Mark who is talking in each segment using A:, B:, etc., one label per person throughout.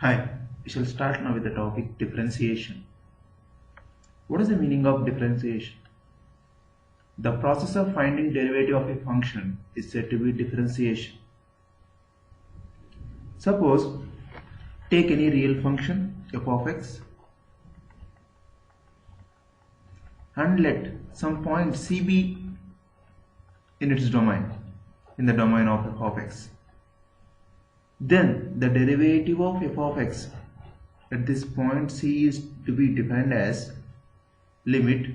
A: Hi, we shall start now with the topic differentiation. What is the meaning of differentiation? The process of finding derivative of a function is said to be differentiation. Suppose, take any real function f of x and let some point c be in its domain, in the domain of f of x. Then the derivative of f of x at this point c is to be defined as limit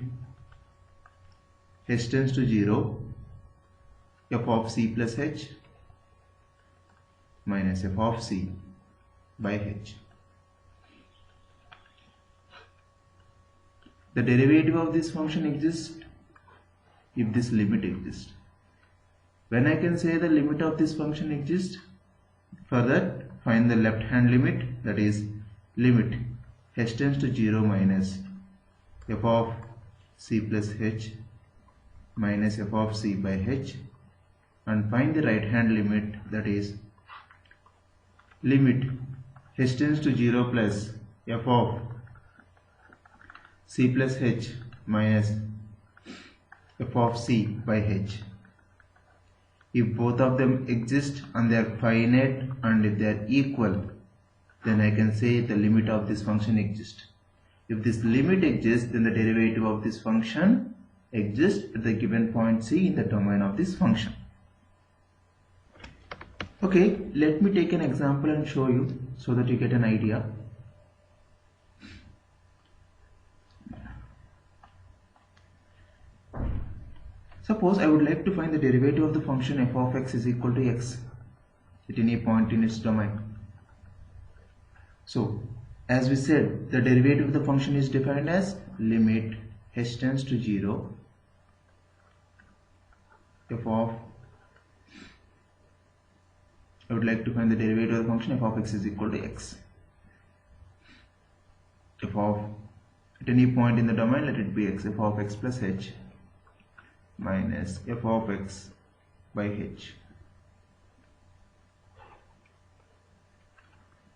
A: h tends to 0 f of c plus h minus f of c by h. The derivative of this function exists if this limit exists. When I can say the limit of this function exists, for that find the left hand limit, that is limit h tends to 0 minus f of c plus h minus f of c by h, and find the right hand limit, that is limit h tends to 0 plus f of c plus h minus f of c by h. If both of them exist and they are finite and if they are equal, then I can say the limit of this function exists. If this limit exists, then the derivative of this function exists at the given point c in the domain of this function. Okay, let me take an example and show you so that you get an idea. Suppose I would like to find the derivative of the function f of x is equal to x at any point in its domain. So, as we said, the derivative of the function is defined as limit h tends to 0 f of, I would like to find the derivative of the function f of x is equal to x. F of, at any point in the domain, let it be x, f of x plus h minus f of x by h.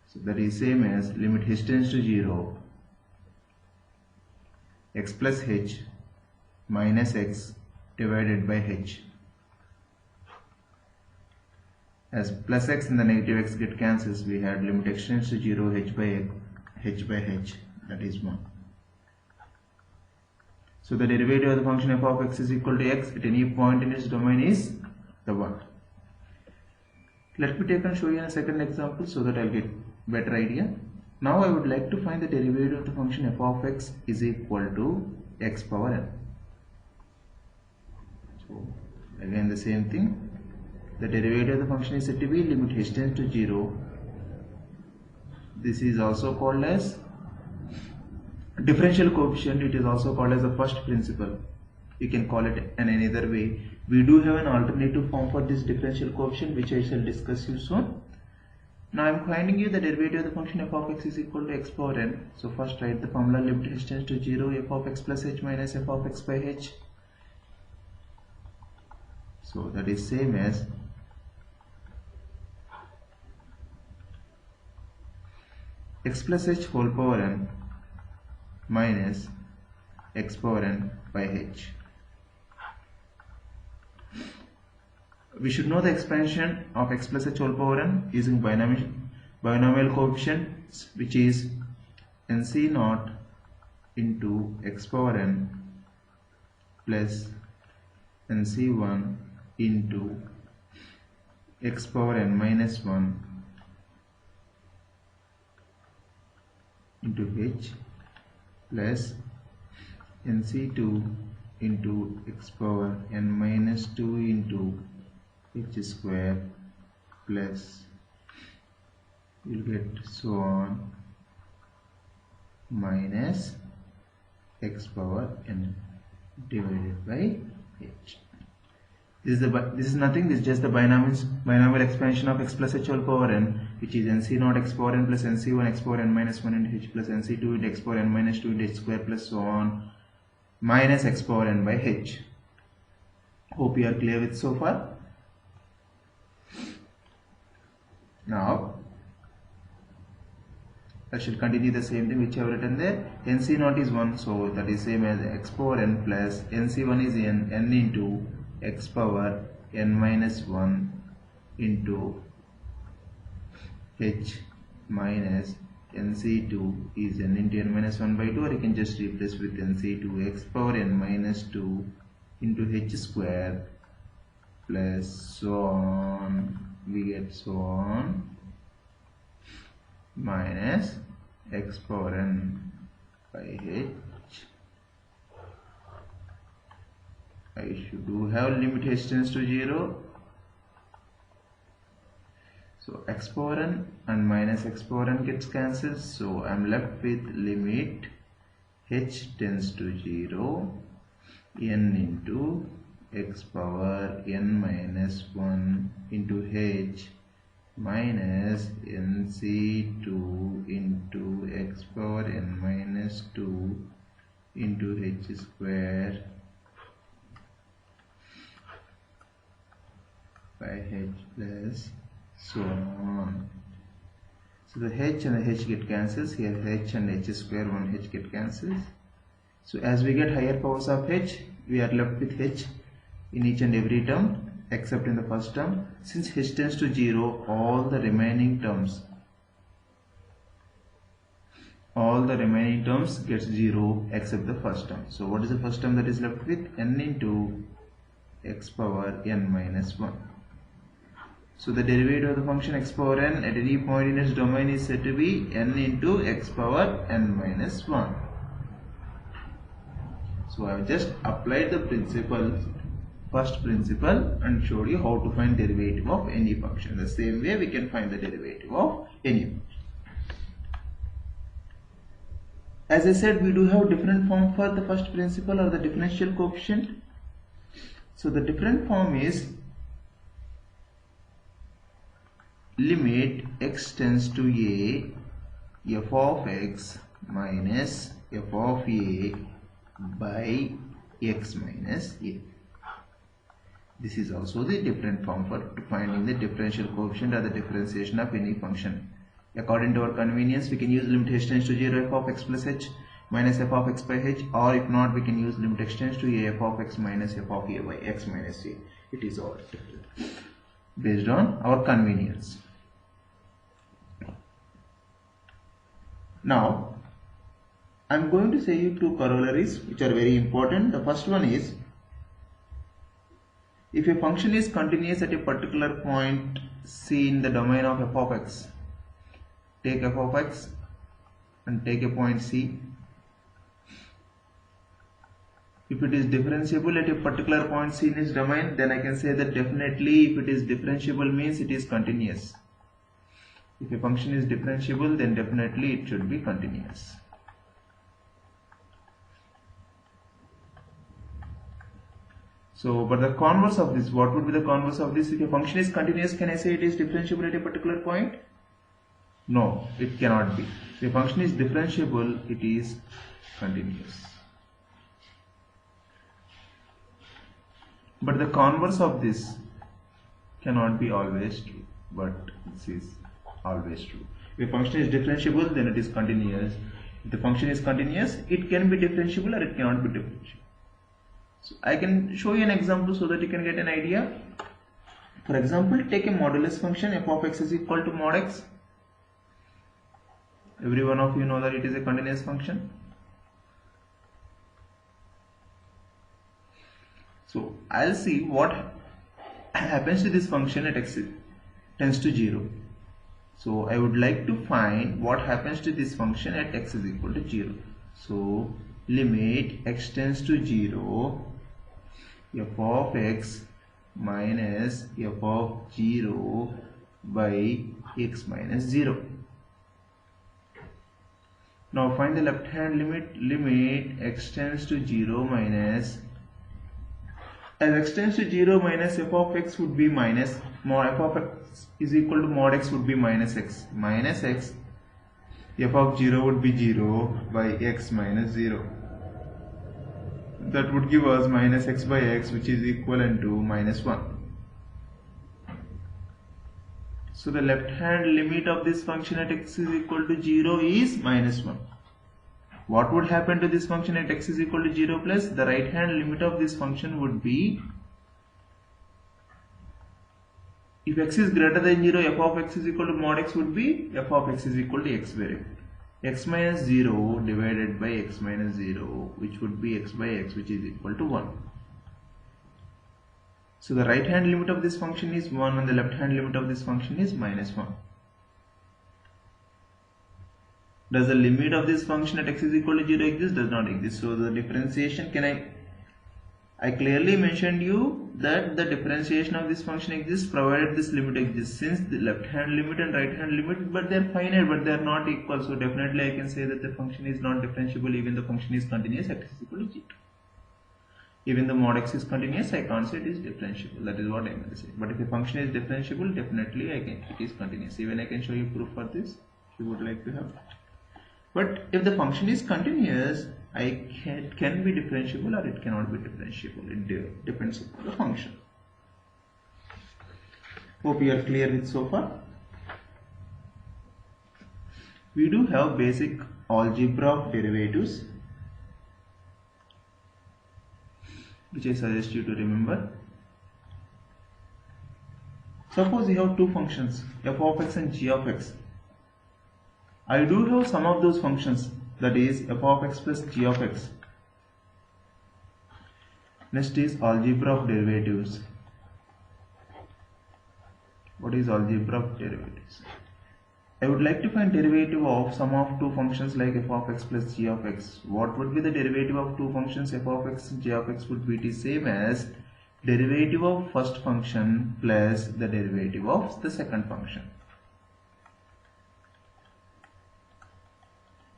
A: So that is same as limit h tends to 0 x plus h minus x divided by h. As plus x and the negative x get cancels, we had limit x tends to 0 h by h, that is 1. So the derivative of the function f of x is equal to x at any point in its domain is the 1. Let me take and show you a second example so that I'll get better idea. Now I would like to find the derivative of the function f of x is equal to x power n. So again the same thing. The derivative of the function is said to be limit h tends to 0. This is also called as differential coefficient. It is also called as the first principle. You can call it in any other way. We do have an alternative form for this differential coefficient, which I shall discuss you soon. Now I am finding you the derivative of the function f of x is equal to x power n. So first write the formula limit h tends to 0 f of x plus h minus f of x by h. So that is same as x plus h whole power n minus x power n by h. We should know the expansion of x plus h whole power n using binomial coefficient, which is nc naught into x power n plus nc1 into x power n minus 1 into h plus nc2 into x power n minus 2 into h square plus, you'll get so on, minus x power n divided by h. This is nothing, this is just the binomial expansion of x plus h whole power n, which is nc naught x power n plus nc1 x power n minus 1 into h plus nc2 into x power n minus 2 into h square plus so on, minus x power n by h. Hope you are clear with so far. Now I should continue the same thing which I have written there. NC0 is 1, so that is same as x power n plus NC1 is n into x power n minus 1 into h minus NC2 is n into n minus 1 by 2, or you can just replace with NC2 x power n minus 2 into h square plus so on, we get so on, minus x power n by h. I should do have limit h tends to 0. So x power n and minus x power n gets cancelled. So I am left with limit h tends to 0 n into x power n minus 1 into h minus NC2 into x power n minus 2 into h square by h plus so on. So the h and the h get cancels. Here h and h square 1h get cancels. So as we get higher powers of h, we are left with h in each and every term except in the first term. Since h tends to 0, all the remaining terms gets 0 except the first term. So what is the first term that is left with? N into x power n minus 1. So the derivative of the function x power n at any point in its domain is said to be n into x power n minus 1. So I have just applied the first principle and showed you how to find derivative of any function. The same way we can find the derivative of any function. As I said, we do have different form for the first principle or the differential coefficient. So the different form is limit x tends to a f of x minus f of a by x minus a. This is also the different form for finding the differential coefficient or the differentiation of any function. According to our convenience, we can use limit h tends to 0 f of x plus h minus f of x by h, or if not, we can use limit x tends to a f of x minus f of a by x minus a. It is all different based on our convenience. Now, I am going to say you two corollaries which are very important. The first one is, if a function is continuous at a particular point C in the domain of f of x, take f of x and take a point C. If it is differentiable at a particular point C in its domain, then I can say that definitely if it is differentiable means it is continuous. If a function is differentiable, then definitely it should be continuous. So, but the converse of this, what would be the converse of this? If a function is continuous, can I say it is differentiable at a particular point? No, it cannot be. If a function is differentiable, it is continuous. But the converse of this cannot be always true, but this is always true. If a function is differentiable, then it is continuous. If the function is continuous, it can be differentiable or it cannot be differentiable. So I can show you an example so that you can get an idea. For example, take a modulus function f of x is equal to mod x. Every one of you know that it is a continuous function. So I'll see what happens to this function at x tends to 0. So I would like to find what happens to this function at x is equal to 0. So limit x tends to 0 f of x minus f of 0 by x minus 0. Now find the left hand limit. Limit x tends to 0 minus, as x tends to 0 minus f of x would be minus, mod f of x is equal to mod x would be minus x. Minus x, f of 0 would be 0 by x minus 0. That would give us minus x by x, which is equivalent to minus 1. So the left hand limit of this function at x is equal to 0 is minus 1. What would happen to this function at x is equal to 0 plus? The right hand limit of this function would be, if x is greater than 0, f of x is equal to mod x would be f of x is equal to x variable. X minus 0 divided by x minus 0, which would be x by x, which is equal to 1. So the right hand limit of this function is 1 and the left hand limit of this function is minus 1. Does the limit of this function at x is equal to 0 exist? Does not exist. So the differentiation, I clearly mentioned you that the differentiation of this function exists provided this limit exists. Since the left hand limit and right hand limit, but they are finite, but they are not equal. So definitely I can say that the function is not differentiable even the function is continuous at x is equal to 0. Even the mod x is continuous, I can't say it is differentiable. That is what I meant to say. But if a function is differentiable, definitely it is continuous. Even I can show you proof for this if you would like to have it. But if the function is continuous, it can be differentiable or it cannot be differentiable. It depends on the function. Hope you are clear with so far. We do have basic algebra of derivatives, which I suggest you to remember. Suppose you have two functions, f of x and g of x. I do have some of those functions, that is f of x plus g of x. Next is algebra of derivatives. What is algebra of derivatives? I would like to find derivative of sum of two functions like f of x plus g of x. What would be the derivative of two functions f of x and g of x? Would be the same as derivative of first function plus the derivative of the second function.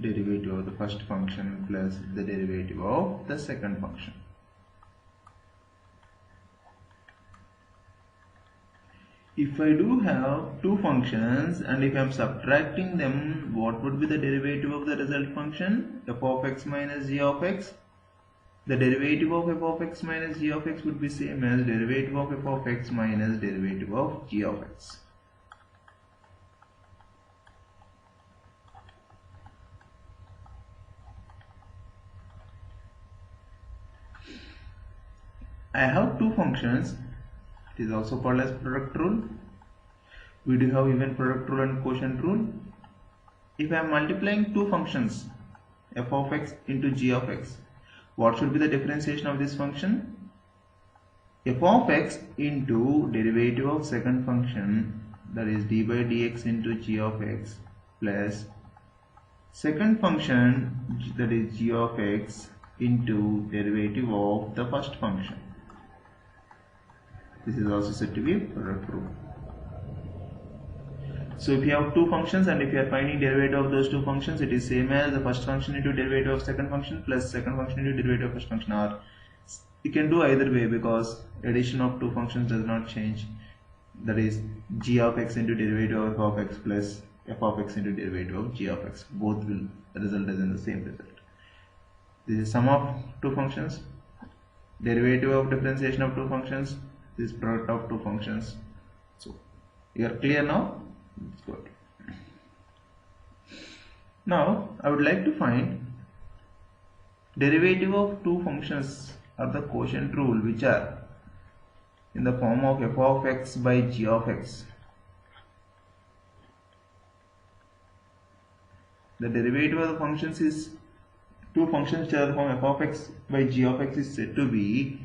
A: Derivative of the first function plus the derivative of the second function. If I do have two functions and if I am subtracting them, what would be the derivative of the result function? F of x minus g of x. The derivative of f of x minus g of x would be same as derivative of f of x minus derivative of g of x. I have two functions. It is also called as product rule. We do have even product rule and quotient rule. If I am multiplying two functions, f of x into g of x, what should be the differentiation of this function? F of x into derivative of second function, that is d by dx into g of x, plus second function, that is g of x, into derivative of the first function. This is also said to be product rule. So if you have two functions and if you are finding derivative of those two functions, it is same as the first function into derivative of second function plus second function into derivative of first function. Or you can do either way because addition of two functions does not change. That is g of x into derivative of f of x plus f of x into derivative of g of x. Both will result as in the same result. This is sum of two functions, derivative of differentiation of two functions, this product of two functions. So you are clear now? It's good. Now I would like to find derivative of two functions or the quotient rule, which are in the form of f of x by g of x. The derivative of the functions is two functions which are the form f of x by g of x is said to be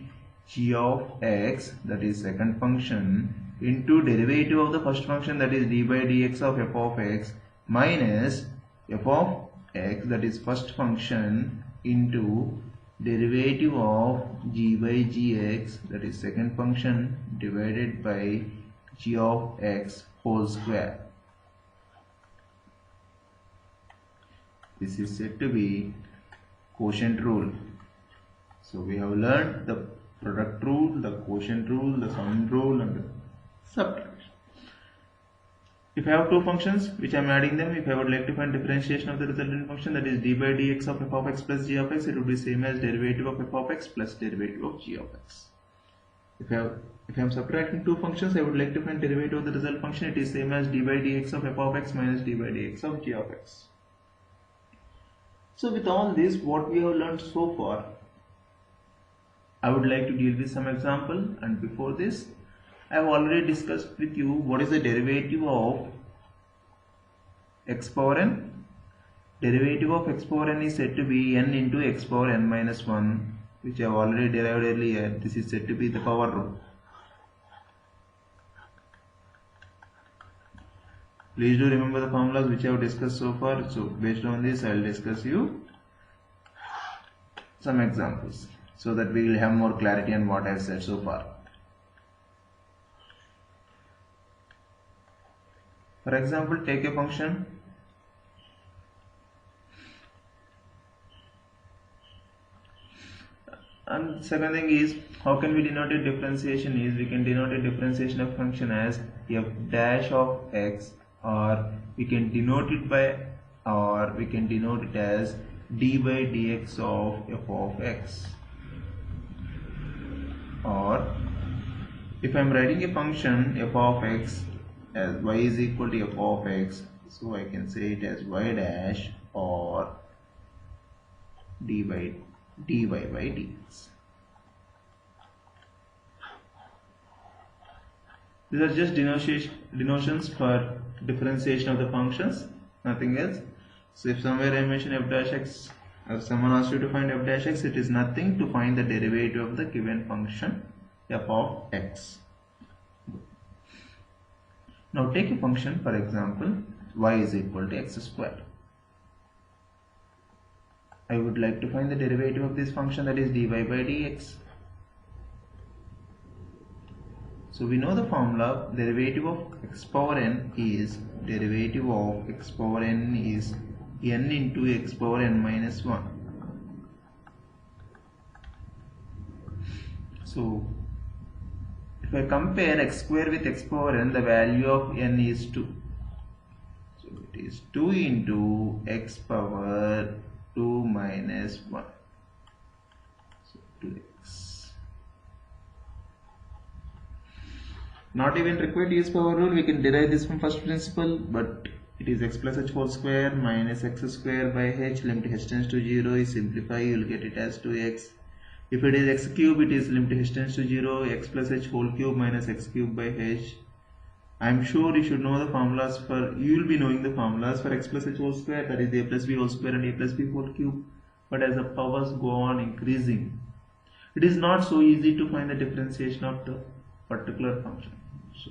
A: g of x, that is second function, into derivative of the first function, that is d by dx of f of x, minus f of x, that is first function, into derivative of g by gx, that is second function, divided by g of x whole square. This is said to be quotient rule. So we have learned the product rule, the quotient rule, the sum rule, and the subtraction. If I have two functions which I am adding them, if I would like to find differentiation of the resultant function, that is d by dx of f of x plus g of x, it would be same as derivative of f of x plus derivative of g of x. If I am subtracting two functions, I would like to find derivative of the result function. It is same as d by dx of f of x minus d by dx of g of x. So with all this, what we have learned so far, I would like to deal with some example. And before this, I have already discussed with you what is the derivative of x power n. Derivative of x power n is said to be n into x power n minus 1, which I have already derived earlier. This is said to be the power rule. Please do remember the formulas which I have discussed so far. So based on this, I will discuss you some examples so that we will have more clarity on what I have said so far. For example, take a function and second thing is, how can we denote a differentiation is, we can denote a differentiation of function as f dash of x, or we can denote it as d by dx of f of x. Or if I am writing a function f of x as y is equal to f of x, so I can say it as y dash or dy by dx. These are just denotions for differentiation of the functions, nothing else. So if somewhere I mention f dash x, if someone asks you to find f dash x, it is nothing to find the derivative of the given function f of x. Now take a function, for example, y is equal to x squared. I would like to find the derivative of this function, that is dy by dx. So we know the formula, derivative of x power n is derivative of x power n is n into x power n minus 1. So if I compare x square with x power n, the value of n is 2. So it is 2 into x power 2 minus 1. So 2x. Not even required to use power rule, we can derive this from first principle, but it is x plus h whole square minus x square by h, limit h tends to 0, you simplify, you will get it as 2x. If it is x cube, it is limit h tends to 0, x plus h whole cube minus x cube by h. I am sure you should know the formulas for, you will be knowing the formulas for x plus h whole square, that is a plus b whole square and a plus b whole cube. But as the powers go on increasing, it is not so easy to find the differentiation of the particular function. So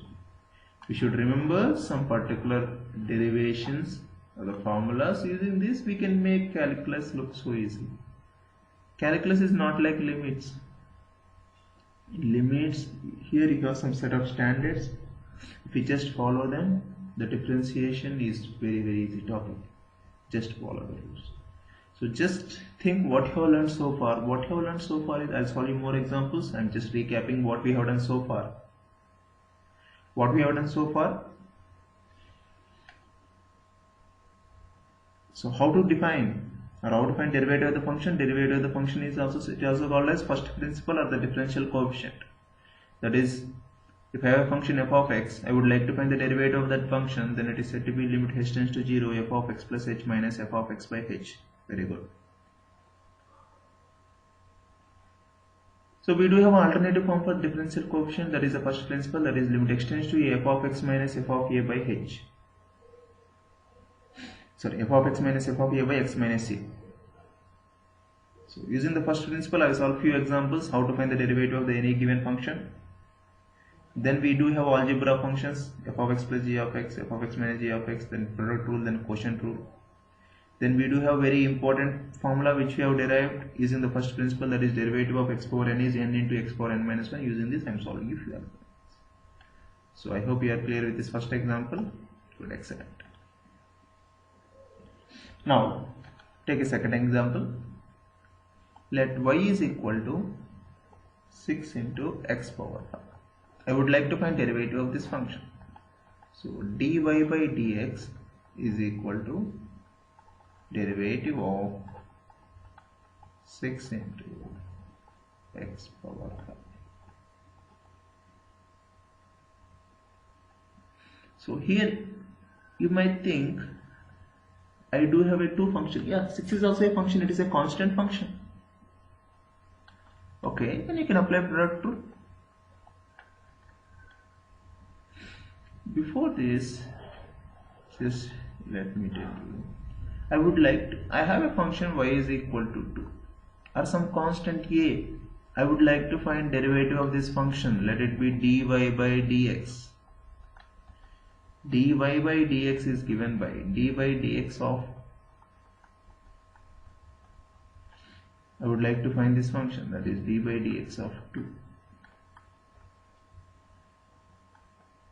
A: we should remember some particular derivations of the formulas. Using this, we can make calculus look so easy. Calculus is not like limits. In limits, here you have some set of standards. If you just follow them, the differentiation is very easy topic. Just follow the rules. So just think what you have learned so far. What you have learned so far is, I'll solve you more examples. I'm just recapping what we have done so far. What we have done so far. So how to define or how to find derivative of the function? Derivative of the function is also called as first principle or the differential coefficient. That is, if I have a function f of x, I would like to find the derivative of that function, then it is said to be limit h tends to 0 f of x plus h minus f of x by h. Very good. So we do have an alternative form for differential coefficient, that is the first principle, that is limit x tends to a f of x minus f of a by h. Sorry, f of x minus f of a by x minus a. So using the first principle, I will solve few examples how to find the derivative of any given function. Then we do have algebra of functions, f of x plus g of x, f of x minus g of x, then product rule, then quotient rule. Then we do have very important formula which we have derived using the first principle, that is derivative of x power n is n into x power n minus 1. Using this I am solving a few examples. So I hope you are clear with this first example. Good, excellent. Now take a second example. Let y is equal to 6 into x power 5. I would like to find derivative of this function. So dy by dx is equal to derivative of 6 into x power 5. So here you might think I do have a 2 function. Yeah, 6 is also a function, it is a constant function. Okay, then you can apply product rule. Before this, just let me tell you, I have a function y is equal to 2 or some constant a. I would like to find derivative of this function. Let it be dy by dx. Dy by dx is given by d by dx of, I would like to find this function, that is d by dx of 2.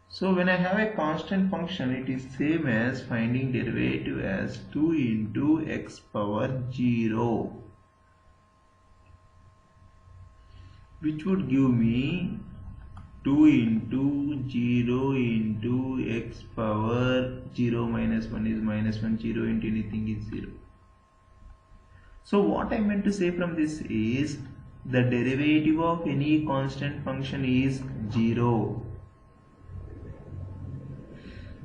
A: So when I have a constant function, it is same as finding derivative as 2 into x power 0, which would give me 2 into 0 into x power 0 minus 1 is minus 1, 0 into anything is 0. So what I meant to say from this is the derivative of any constant function is 0.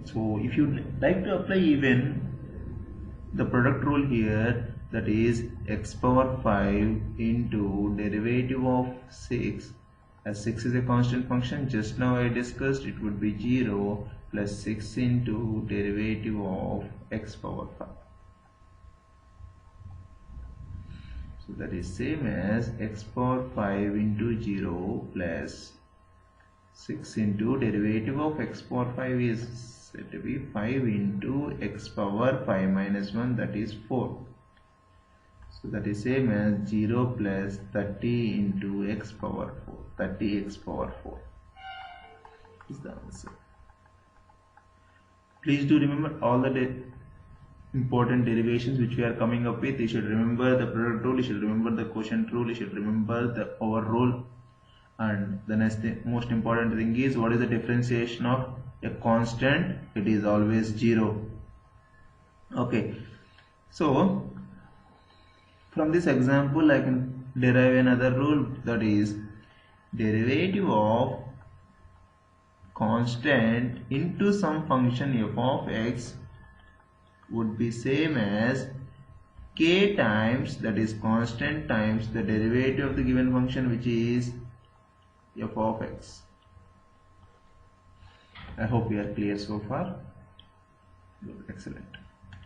A: So if you like to apply even the product rule here, that is x power 5 into derivative of 6, as 6 is a constant function, just now I discussed, it would be 0 plus 6 into derivative of x power 5. So that is same as x power 5 into 0 plus 6 into derivative of x power 5 is said to be 5 into x power 5 minus 1, that is 4. So that is same as 0 plus 30 into x power 4, 30x power 4 is the answer. Please do remember all the important derivations which we are coming up with. You should remember the product rule, you should remember the quotient rule, you should remember the over rule, and the most important thing is, what is the differentiation of a constant? It is always 0. Okay, so from this example I can derive another rule, that is derivative of constant into some function f of x would be same as k times, that is constant times the derivative of the given function, which is f of x. I hope we are clear so far. Good, excellent.